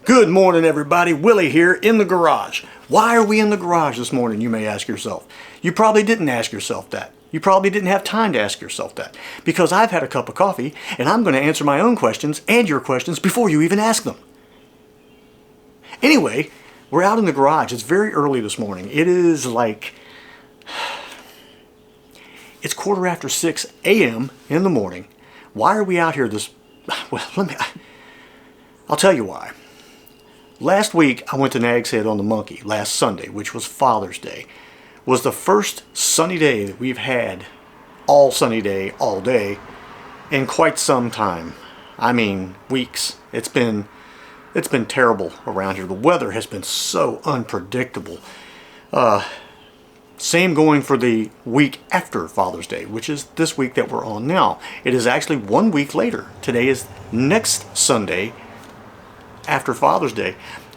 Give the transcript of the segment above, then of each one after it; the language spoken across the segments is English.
Good morning, everybody. Willie here in the garage. Why are we in the garage this morning, you may ask yourself. You probably didn't ask yourself that. You probably didn't have time to ask yourself that, because I've had a cup of coffee and I'm going to answer my own questions and your questions before you even ask them. Anyway, we're out in the garage. It's very early this morning. It is like, it's 6:15 a.m. in the morning. Why are we out here well, I'll tell you why. Last week I went to Nag's Head on the Monkey, last Sunday, which was Father's Day. Was the first sunny day that we've had, all sunny day, all day, in quite some time. I mean, weeks. It's been terrible around here. The weather has been so unpredictable. Same going for the week after Father's Day, which is this week that we're on now. It is actually 1 week later. Today is next Sunday after Father's Day,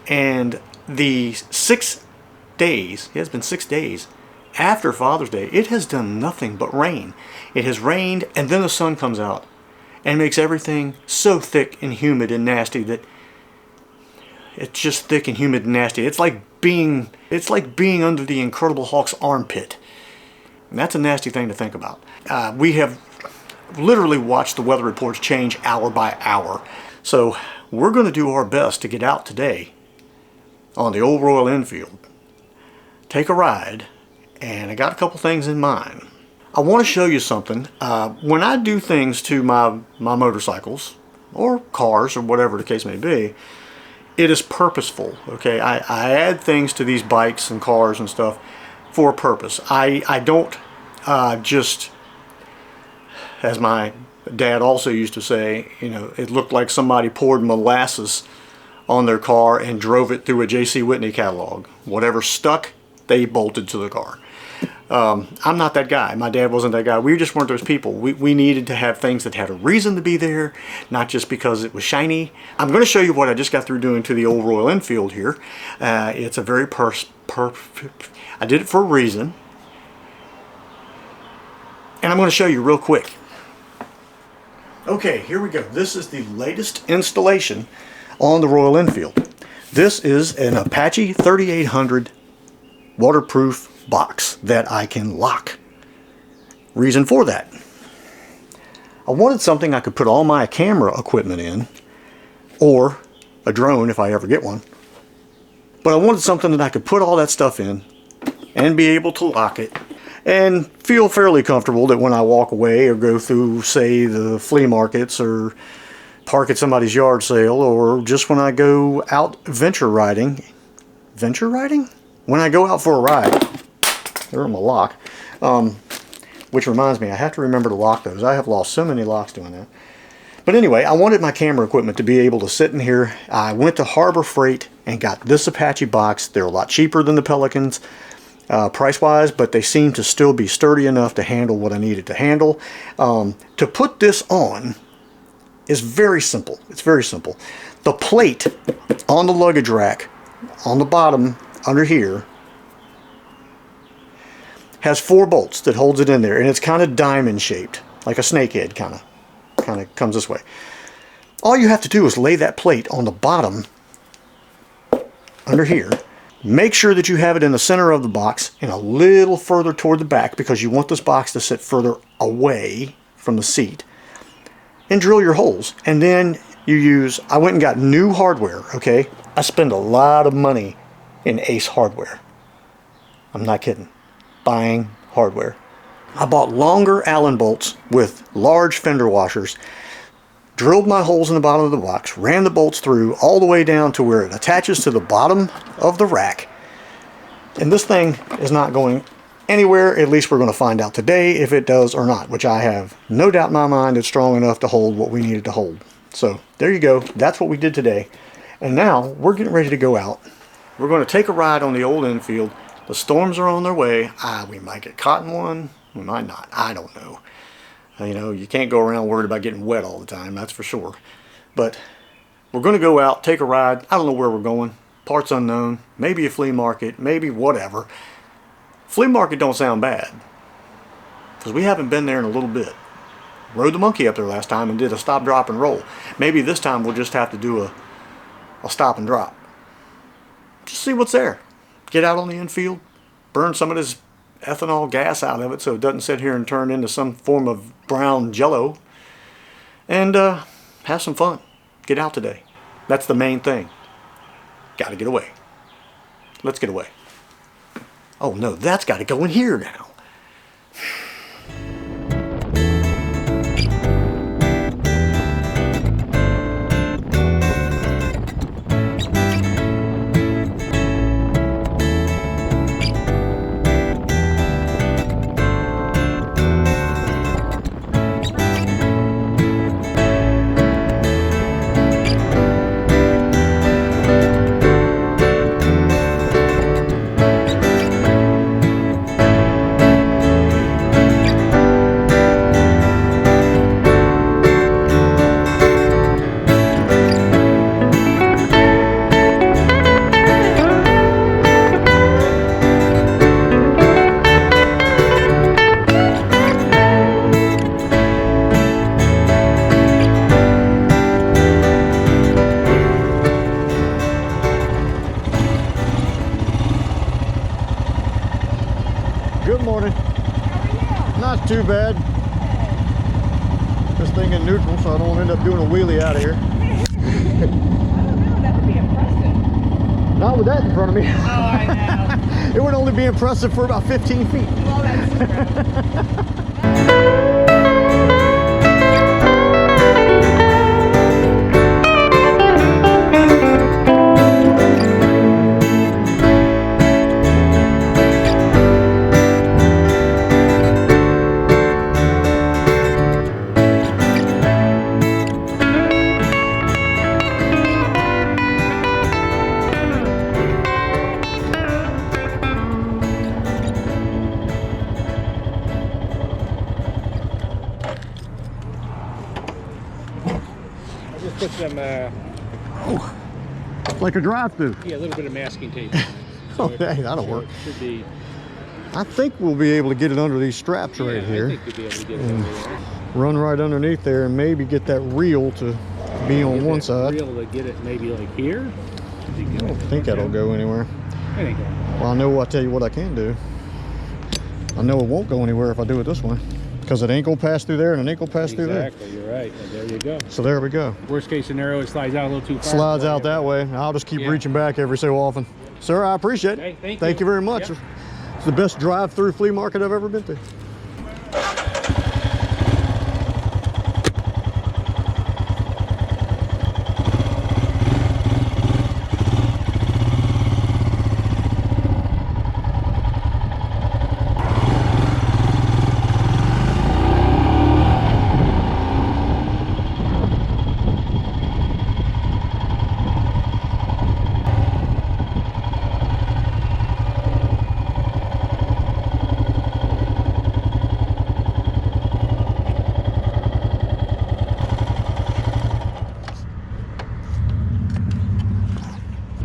and the 6 days, it has been 6 days after Father's Day, it has done nothing but rain. It has rained, and then the sun comes out and makes everything so thick and humid and nasty that it's just thick and humid and nasty. It's like being under the Incredible Hulk's armpit. And that's a nasty thing to think about. We have literally watched the weather reports change hour by hour. So we're going to do our best to get out today on the old Royal Enfield, take a ride, and I got a couple things in mind. I want to show you something. When I do things to my motorcycles or cars or whatever the case may be, it is purposeful. Okay, I add things to these bikes and cars and stuff for a purpose. I don't just, as my Dad also used to say, you know, it looked like somebody poured molasses on their car and drove it through a J.C. Whitney catalog. Whatever stuck, they bolted to the car. I'm not that guy. My dad wasn't that guy. We just weren't those people. We needed to have things that had a reason to be there, not just because it was shiny. I'm going to show you what I just got through doing to the old Royal Enfield here. It's a very I did it for a reason. And I'm going to show you real quick. Okay, here we go. This is the latest installation on the Royal Enfield. This is an Apache 3800 waterproof box that I can lock. Reason for that: I wanted something I could put all my camera equipment in, or a drone if I ever get one. But I wanted something that I could put all that stuff in and be able to lock it and feel fairly comfortable that when I walk away or go through, say, the flea markets or park at somebody's yard sale, or just when I go out venture riding, when I go out for a ride, they're in my lock, which reminds me, I have to remember to lock those. I have lost so many locks doing that. But anyway, I wanted my camera equipment to be able to sit in here. I went to Harbor Freight and got this Apache box. They're a lot cheaper than the Pelicans, price-wise, but they seem to still be sturdy enough to handle what I needed to handle. To put this on is very simple. It's very simple. The plate on the luggage rack on the bottom under here has 4 bolts that holds it in there, and it's kind of diamond shaped, like a snake head, kind of comes this way. All you have to do is lay that plate on the bottom under here. Make sure that you have it in the center of the box and a little further toward the back, because you want this box to sit further away from the seat, and drill your holes. And then you use, I went and got new hardware. Okay, I spend a lot of money in Ace hardware. I'm not kidding. Buying hardware. I bought longer Allen bolts with large fender washers, drilled my holes in the bottom of the box, ran the bolts through all the way down to where it attaches to the bottom of the rack. And this thing is not going anywhere. At least we're going to find out today if it does or not, which I have no doubt in my mind it's strong enough to hold what we needed to hold. So there you go. That's what we did today. And now we're getting ready to go out. We're going to take a ride on the old Enfield. The storms are on their way. We might get caught in one. We might not. I don't know. You know, you can't go around worried about getting wet all the time, that's for sure. But we're going to go out, take a ride. I don't know where we're going. Parts unknown. Maybe a flea market. Maybe whatever. Flea market don't sound bad, because we haven't been there in a little bit. Rode the monkey up there last time and did a stop, drop, and roll. Maybe this time we'll just have to do I'll stop and drop. Just see what's there. Get out on the infield, burn some of this ethanol gas out of it so it doesn't sit here and turn into some form of brown jello, and have some fun. Get out today. That's the main thing. Got to get away. Let's get away. Oh no, that's got to go in here now. Good morning. How are you? Not too bad. This thing in neutral so I don't end up doing a wheelie out of here. I don't know, that would be impressive. Not with that in front of me. Oh, I know. It would only be impressive for about 15 feet. Well, that's true. Put some, Like a drive-through. yeah, a little bit of masking tape. Oh, hey, that'll work. Should be. I think we'll be able to get it under these straps right here. I think you'll be able to get it over there. Run right underneath there and maybe get that reel to be on one side. Reel to get it maybe like here. I don't think that'll go anywhere. That ain't going. Well, I know. I'll tell you what I can do. I know it won't go anywhere if I do it this way, because it ain't gonna pass through there and it ain't gonna pass through there. Exactly, you're right. And there you go. So there we go. Worst case scenario, it slides out a little too far. Slides out that way. I'll just keep reaching back every so often. Sir, I appreciate it. Hey, thank you very much. Yep. It's the best drive-through flea market I've ever been to.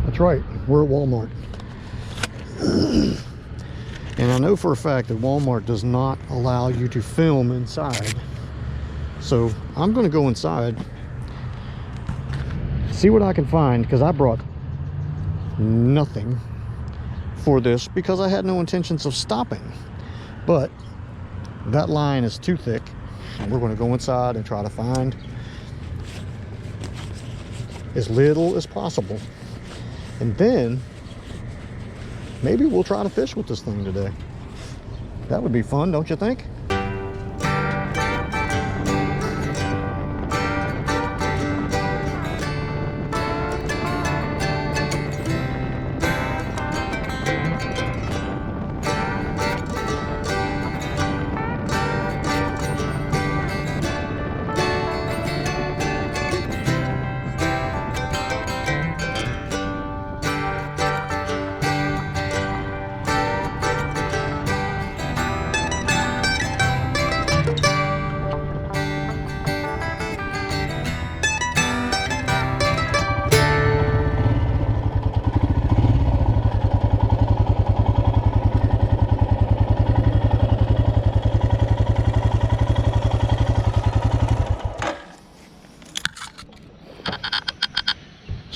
That's right, we're at Walmart. And I know for a fact that Walmart does not allow you to film inside. So I'm gonna go inside, see what I can find, because I brought nothing for this because I had no intentions of stopping. But that line is too thick. And we're gonna go inside and try to find as little as possible. And then maybe we'll try to fish with this thing today. That would be fun, don't you think?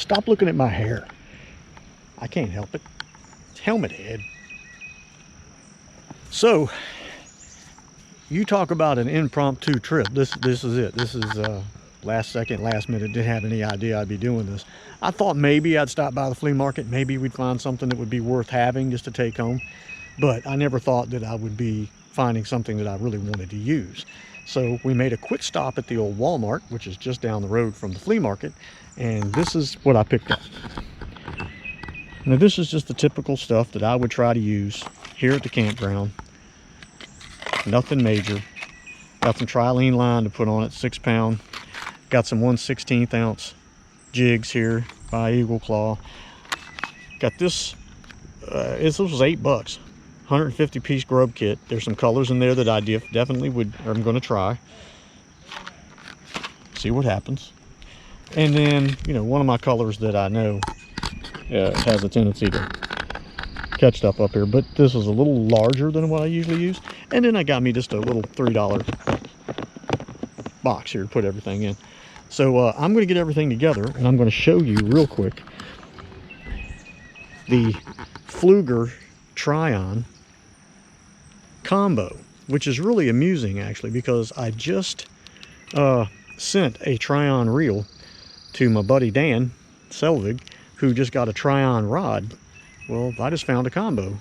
Stop looking at my hair. I can't help it. It's helmet head. So, you talk about an impromptu trip. This is it. This is last second, last minute. Didn't have any idea I'd be doing this. I thought maybe I'd stop by the flea market. Maybe we'd find something that would be worth having just to take home. But I never thought that I would be finding something that I really wanted to use. So we made a quick stop at the old Walmart, which is just down the road from the flea market. And this is what I picked up. Now this is just the typical stuff that I would try to use here at the campground. Nothing major. Got some trilene line to put on it, 6 pound. Got some 1/16 ounce jigs here by Eagle Claw. Got this, this was $8, 150 piece grub kit. There's some colors in there that I definitely I'm gonna try. See what happens. And then, you know, one of my colors that I know has a tendency to catch stuff up here, but this is a little larger than what I usually use. And then I got me just a little $3 box here to put everything in. So I'm going to get everything together, and I'm going to show you real quick the Pfluger Tryon combo, which is really amusing actually, because I just sent a Tryon reel to my buddy Dan Selvig, who just got a Tryon rod. Well, I just found a combo,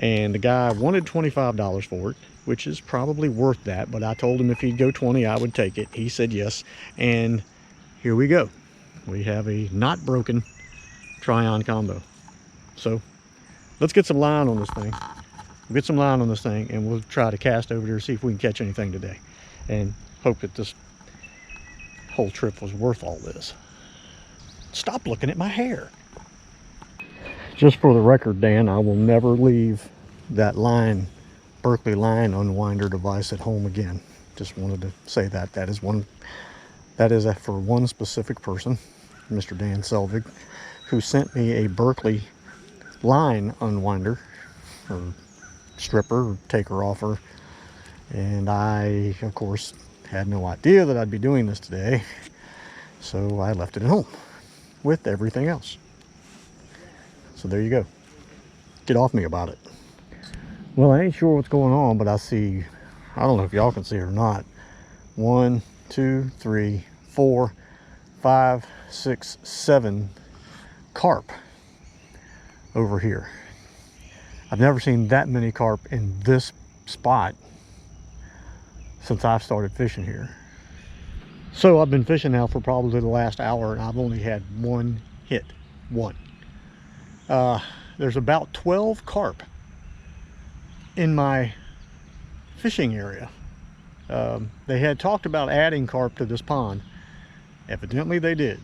and the guy wanted $25 for it, which is probably worth that, but I told him if he'd go 20, I would take it. He said yes, and here we go. We have a not broken Tryon combo. So let's get some line on this thing. We'll get some line on this thing, and we'll try to cast over there, see if we can catch anything today, and hope that this whole trip was worth all this. Stop looking at my hair. Just for the record, Dan, I will never leave that line, Berkeley line unwinder device at home again. Just wanted to say that. That is for one specific person, Mr. Dan Selvig, who sent me a Berkeley line unwinder, or stripper, or taker offer. And I, of course, had no idea that I'd be doing this today. So I left it at home with everything else. So there you go. Get off me about it. Well, I ain't sure what's going on, but I see, I don't know if y'all can see it or not, 1, 2, 3, 4, 5, 6, 7 carp over here. I've never seen that many carp in this spot since I've started fishing here. So I've been fishing now for probably the last hour, and I've only had one hit. One. There's about 12 carp in my fishing area. They had talked about adding carp to this pond. Evidently they did.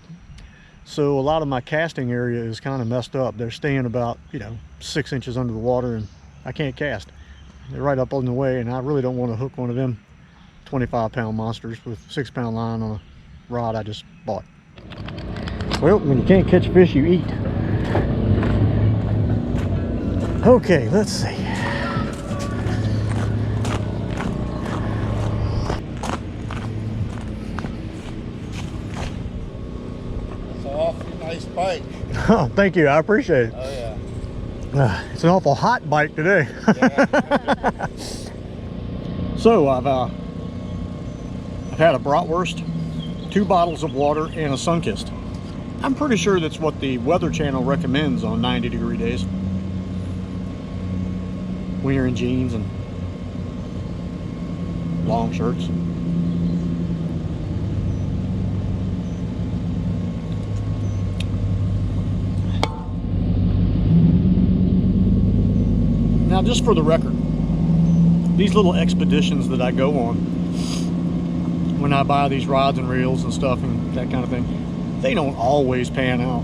So a lot of my casting area is kind of messed up. They're staying about, 6 inches under the water, and I can't cast. They're right up on the way, and I really don't want to hook one of them 25-pound monsters with 6-pound line on a rod I just bought. Well, when you can't catch fish, you eat. Okay, let's see. It's an awfully nice bike. Oh, thank you. I appreciate it. Oh, yeah. It's an awful hot bike today. Yeah. So I've had a bratwurst, 2 bottles of water, and a Sunkist. I'm pretty sure that's what the Weather Channel recommends on 90-degree days. Wearing jeans and long shirts. Now, just for the record, these little expeditions that I go on, when I buy these rods and reels and stuff and that kind of thing, they don't always pan out.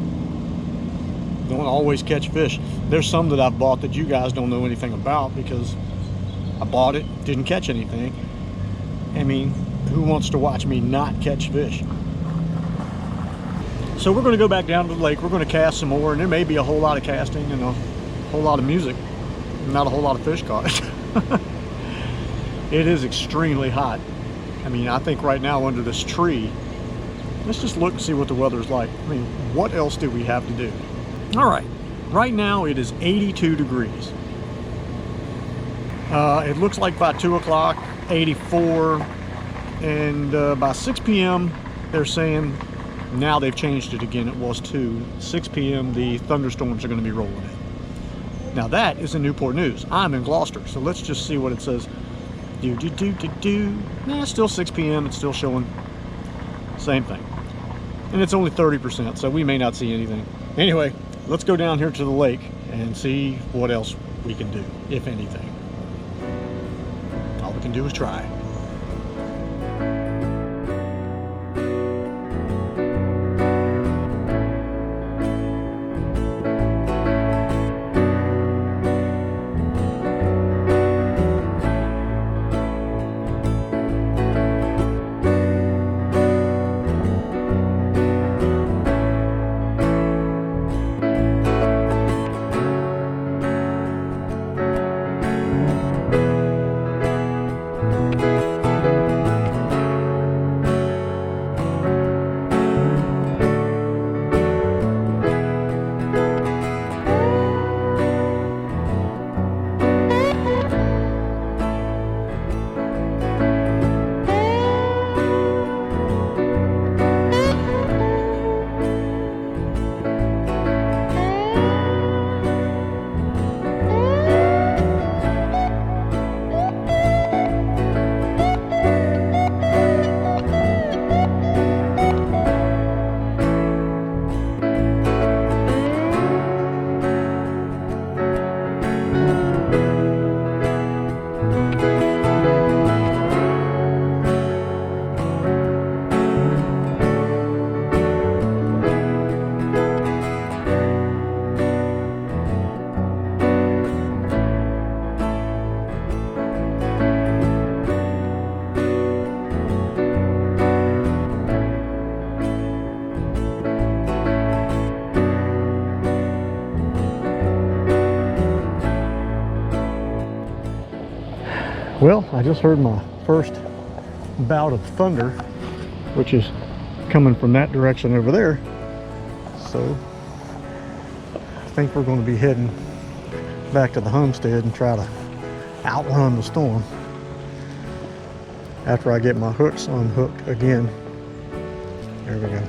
Don't always catch fish. There's some that I've bought that you guys don't know anything about because I bought it, didn't catch anything. I mean, who wants to watch me not catch fish? So we're going to go back down to the lake. We're going to cast some more, and there may be a whole lot of casting and a whole lot of music. Not a whole lot of fish caught. It is extremely hot. I mean, I think right now under this tree, let's just look and see what the weather's like. I mean, what else do we have to do? All right, right now it is 82 degrees. It looks like by 2 o'clock, 84, and by 6 p.m. they're saying, now they've changed it again, it was 6 p.m. the thunderstorms are going to be rolling in. Now that is in Newport News. I'm in Gloucester, so let's just see what it says. Nah, it's still 6 p.m. It's still showing same thing. And it's only 30%, so we may not see anything. Anyway, let's go down here to the lake and see what else we can do, if anything. All we can do is try. Well, I just heard my first bout of thunder, which is coming from that direction over there. So I think we're going to be heading back to the homestead and try to outrun the storm after I get my hooks unhooked again. There we go.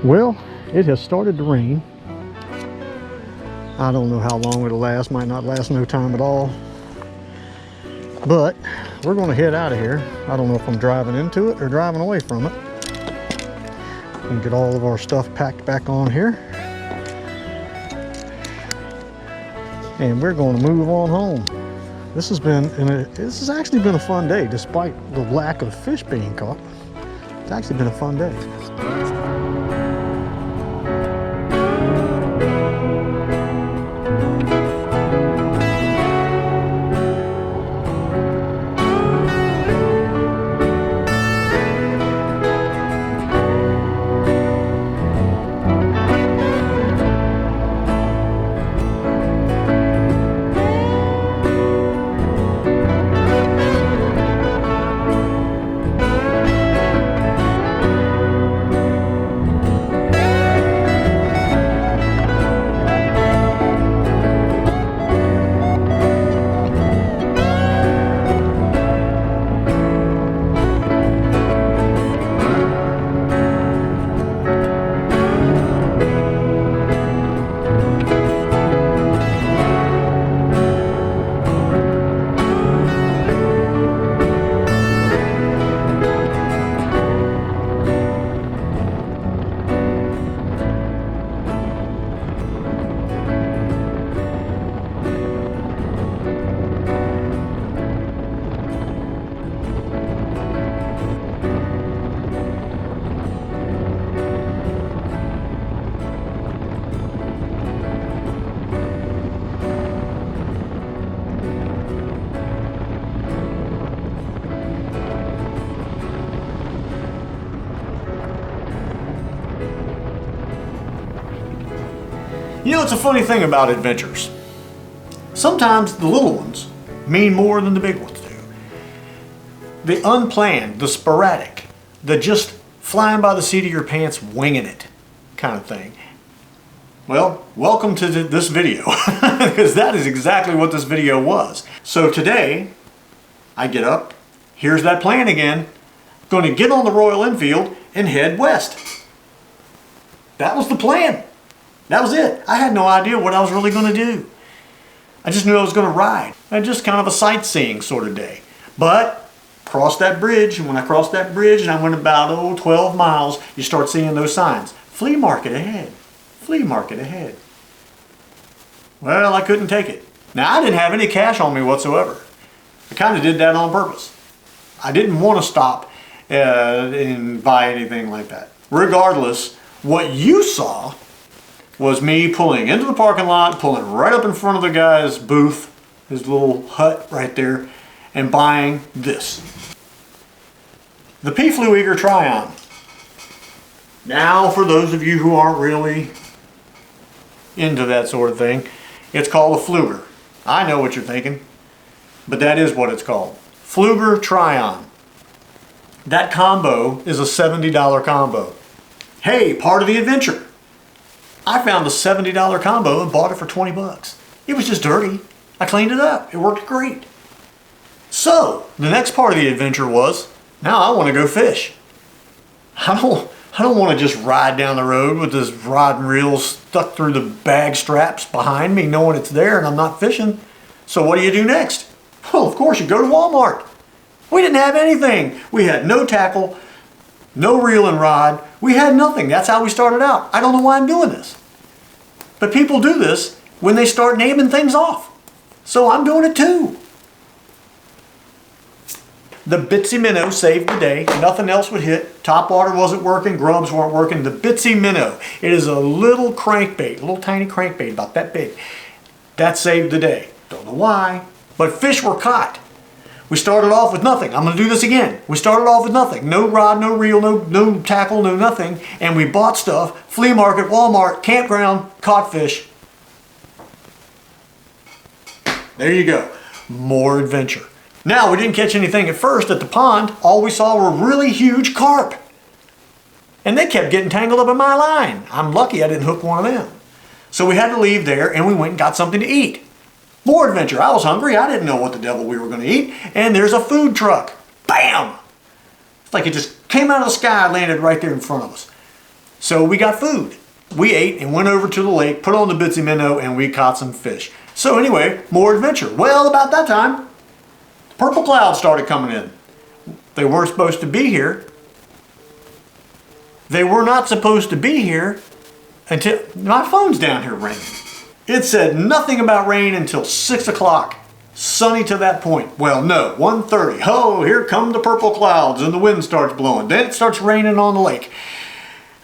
Well, it has started to rain. I don't know how long it'll last. Might not last no time at all. But we're going to head out of here. I don't know if I'm driving into it or driving away from it. And get all of our stuff packed back on here. And we're going to move on home. This has actually been a fun day, despite the lack of fish being caught. It's actually been a fun day. You know, it's a funny thing about adventures. Sometimes the little ones mean more than the big ones do. The unplanned, the sporadic, the just flying by the seat of your pants, winging it kind of thing. Well, welcome to this video, because that is exactly what this video was. So today, I get up, here's that plan again, going to get on the Royal Enfield and head west. That was the plan. That was it. I had no idea what I was really going to do. I just knew I was going to ride. Just kind of a sightseeing sort of day. But crossed that bridge, and when I crossed that bridge and I went about 12 miles, you start seeing those signs. Flea market ahead. Flea market ahead. Well, I couldn't take it. Now, I didn't have any cash on me whatsoever. I kind of did that on purpose. I didn't want to stop and buy anything like that. Regardless, what you saw was me pulling into the parking lot, pulling right up in front of the guy's booth, his little hut right there, and buying this. The P. Flueger Tryon. Now, for those of you who aren't really into that sort of thing, it's called a Fluger. I know what you're thinking, but that is what it's called. Flueger Tryon. That combo is a $70 combo. Hey, part of the adventure. I found a $70 combo and bought it for 20 bucks. It was just dirty. I cleaned it up. It worked great. So, the next part of the adventure was, now I want to go fish. I don't want to just ride down the road with this rod and reel stuck through the bag straps behind me knowing it's there and I'm not fishing. So what do you do next? Well, of course you go to Walmart. We didn't have anything. We had no tackle, no reel and rod. We had nothing. That's how we started out. I don't know why I'm doing this. But people do this when they start naming things off. So I'm doing it too. The Bitsy Minnow saved the day. Nothing else would hit. Top water wasn't working. Grubs weren't working. The Bitsy Minnow. It is a little crankbait, a little tiny crankbait about that big. That saved the day. Don't know why, but fish were caught. We started off with nothing. I'm going to do this again. We started off with nothing. No rod, no reel, no tackle, no nothing. And we bought stuff. Flea market, Walmart, campground, caught fish. There you go. More adventure. Now, we didn't catch anything at first at the pond. All we saw were really huge carp. And they kept getting tangled up in my line. I'm lucky I didn't hook one of them. So we had to leave there and we went and got something to eat. More adventure. I was hungry. I didn't know what the devil we were going to eat. And there's a food truck. Bam! It's like it just came out of the sky and landed right there in front of us. So we got food. We ate and went over to the lake, put on the Bitsy Minnow, and we caught some fish. So anyway, more adventure. Well, about that time, purple clouds started coming in. They weren't supposed to be here. They were not supposed to be here until my phone's down here ringing. It said nothing about rain until 6 o'clock. Sunny to that point. Well, no, 1:30. Oh, here come the purple clouds and the wind starts blowing. Then it starts raining on the lake.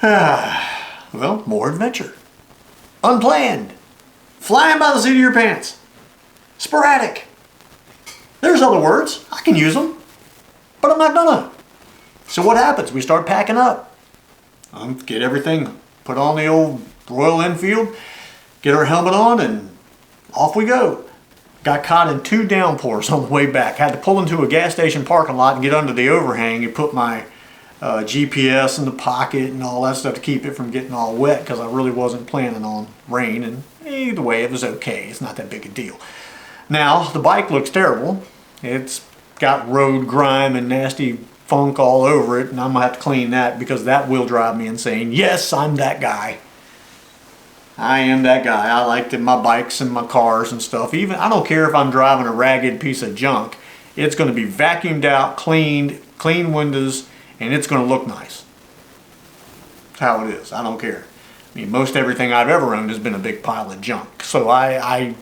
Well, more adventure. Unplanned. Flying by the seat of your pants. Sporadic. There's other words. I can use them. But I'm not gonna. So what happens? We start packing up. Get everything put on the old Royal Enfield. Get our helmet on and off we go. Got caught in 2 downpours on the way back. Had to pull into a gas station parking lot and get under the overhang and put my GPS in the pocket and all that stuff to keep it from getting all wet because I really wasn't planning on rain. And either way, it was okay. It's not that big a deal. Now, the bike looks terrible. It's got road grime and nasty funk all over it, and I'm going to have to clean that because that will drive me insane. Yes, I'm that guy. I am that guy. I like my bikes and my cars and stuff. Even I don't care if I'm driving a ragged piece of junk. It's going to be vacuumed out, cleaned, clean windows, and it's going to look nice. That's how it is. I don't care. I mean, most everything I've ever owned has been a big pile of junk. So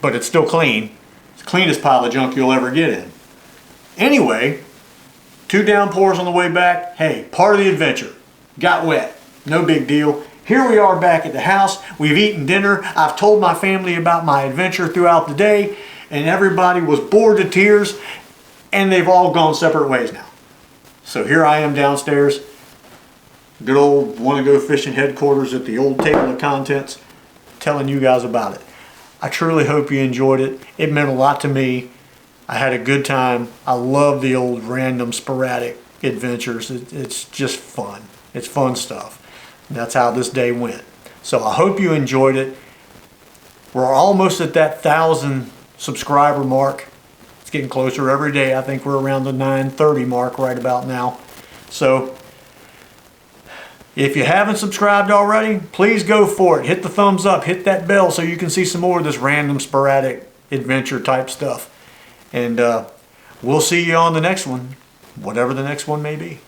but it's still clean. It's the cleanest pile of junk you'll ever get in. Anyway, 2 downpours on the way back. Hey, part of the adventure. Got wet. No big deal. Here we are back at the house. We've eaten dinner. I've told my family about my adventure throughout the day, and everybody was bored to tears, and they've all gone separate ways now. So here I am downstairs. Good old want to go fishing headquarters at the old table of contents, telling you guys about it. I truly hope you enjoyed it. It meant a lot to me. I had a good time. I love the old random sporadic adventures. It's just fun. It's fun stuff. And that's how this day went. So I hope you enjoyed it. We're almost at that 1,000 subscriber mark. It's getting closer every day. I think we're around the 930 mark right about now. So if you haven't subscribed already, please go for it. Hit the thumbs up, hit that bell so you can see some more of this random sporadic adventure type stuff. And we'll see you on the next one, whatever the next one may be.